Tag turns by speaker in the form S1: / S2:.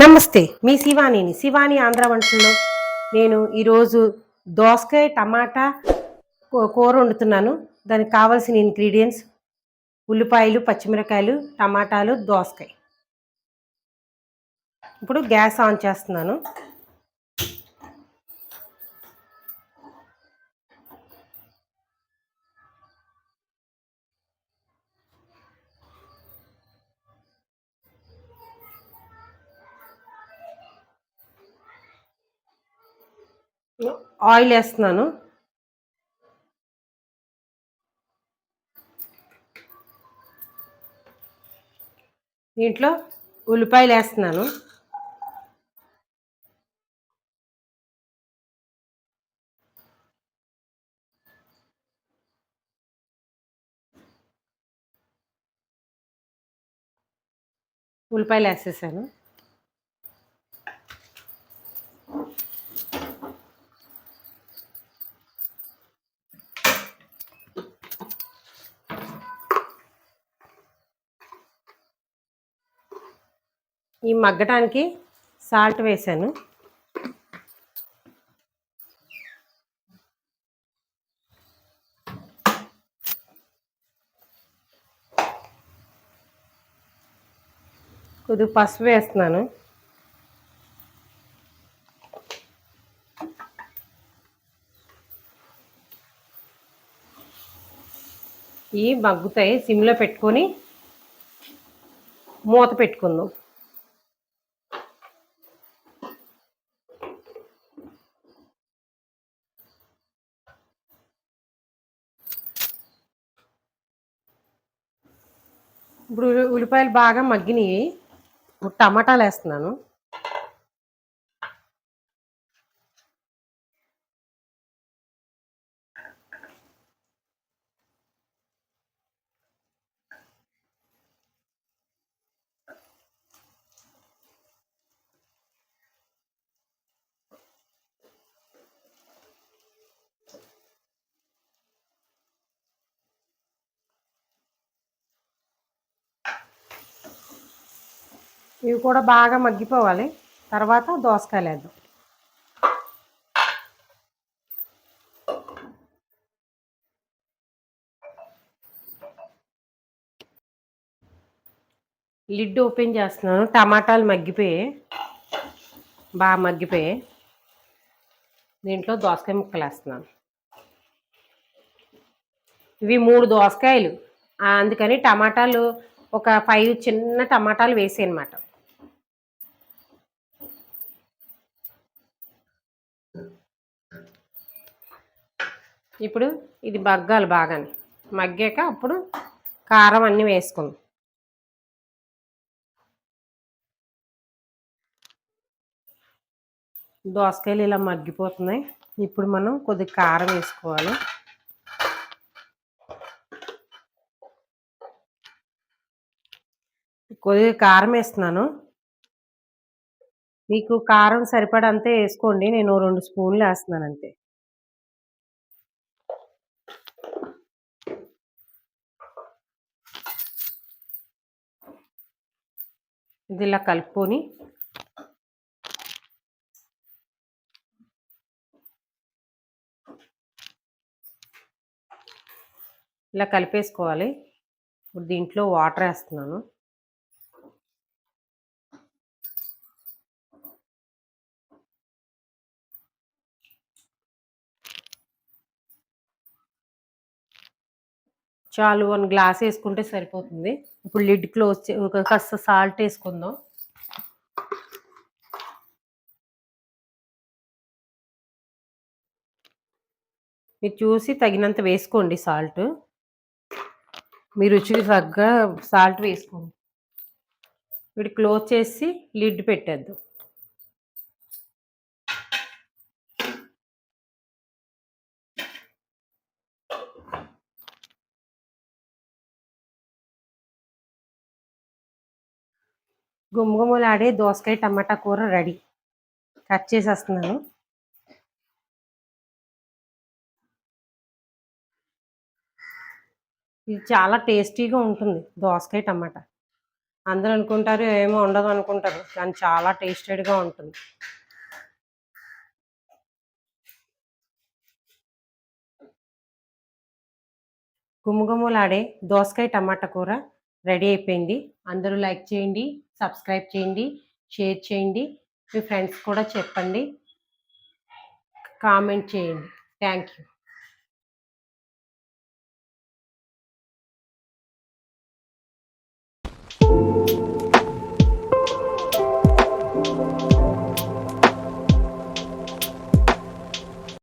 S1: నమస్తే. మీ శివానీని. శివాని ఆంధ్ర వంటల్లో నేను ఈరోజు దోసకాయ, టమాటా కూర వండుతున్నాను. దానికి కావాల్సిన ఇంగ్రీడియెంట్స్ ఉల్లిపాయలు, పచ్చిమిరపకాయలు, టమాటాలు, దోసకాయ. ఇప్పుడు గ్యాస్ ఆన్ చేస్తున్నాను. ఆయిల్ వేస్తున్నాను. దీంట్లో ఉల్లిపాయలు వేస్తున్నాను. ఉల్లిపాయలు వేసేసాను. ఈ మగ్గటానికి సాల్ట్ వేసాను. కొద్దిగా పసుపు వేస్తున్నాను. ఇవి మగ్గుతాయి. సిమ్లో పెట్టుకొని మూత పెట్టుకుందాం. ఇప్పుడు ఉల్లిపాయలు బాగా మగ్గినాయి. ఇప్పుడు టమాటాలు వేస్తున్నాను. ఇవి కూడా బాగా మగ్గిపోవాలి. తర్వాత దోసకాయలు వేద్దాం. లిడ్ ఓపెన్ చేస్తున్నాను. టమాటాలు మగ్గిపోయాయి, బాగా మగ్గిపోయాయి. దీంట్లో దోసకాయ ముక్కలు వేస్తున్నాను. ఇవి 3 దోసకాయలు, అందుకని టమాటాలు ఒక 5 చిన్న టమాటాలు వేసాయి అన్నమాట. ఇప్పుడు ఇది మగ్గాలి బాగానే. మగ్గాక అప్పుడు కారం అన్నీ వేసుకుందాం. దోసకాయలు ఇలా మగ్గిపోతున్నాయి. ఇప్పుడు మనం కొద్దిగా కారం వేసుకోవాలి. కొద్దిగా కారం వేస్తున్నాను. మీకు కారం సరిపడంతే వేసుకోండి. నేను 2 స్పూన్లు వేస్తున్నాను అంతే. ఇది ఇలా కలుపుకొని ఇలా కలిపేసుకోవాలి. ఇప్పుడు దీంట్లో వాటర్ వేస్తున్నాను. చాలు, 1 గ్లాస్ వేసుకుంటే సరిపోతుంది. ఇప్పుడు లిడ్ క్లోజ్ కాస్త సాల్ట్ వేసుకుందాం. మీరు చూసి తగినంత వేసుకోండి సాల్ట్. మీ రుచికి తగ్గ సాల్ట్ వేసుకోండి. వీడు క్లోజ్ చేసి లిడ్ పెట్టేద్దాం. గుమగుమలాడే దోసకాయ టమాటా కూర రెడీ. కట్ చేసేస్తున్నాను. ఇది చాలా టేస్టీగా ఉంటుంది, దోసకాయ టమాటా. అందరూ అనుకుంటారు ఏమో ఉండదు అనుకుంటారు, కానీ చాలా టేస్టెడ్గా ఉంటుంది. గుమగుమలాడే దోసకాయ టమాటా కూర రెడీ అయిపోయింది. అందరూ లైక్ చేయండి, సబ్స్క్రైబ్ చేయండి, షేర్ చేయండి, మీ ఫ్రెండ్స్ కూడా చెప్పండి, కామెంట్ చేయండి. Thank you.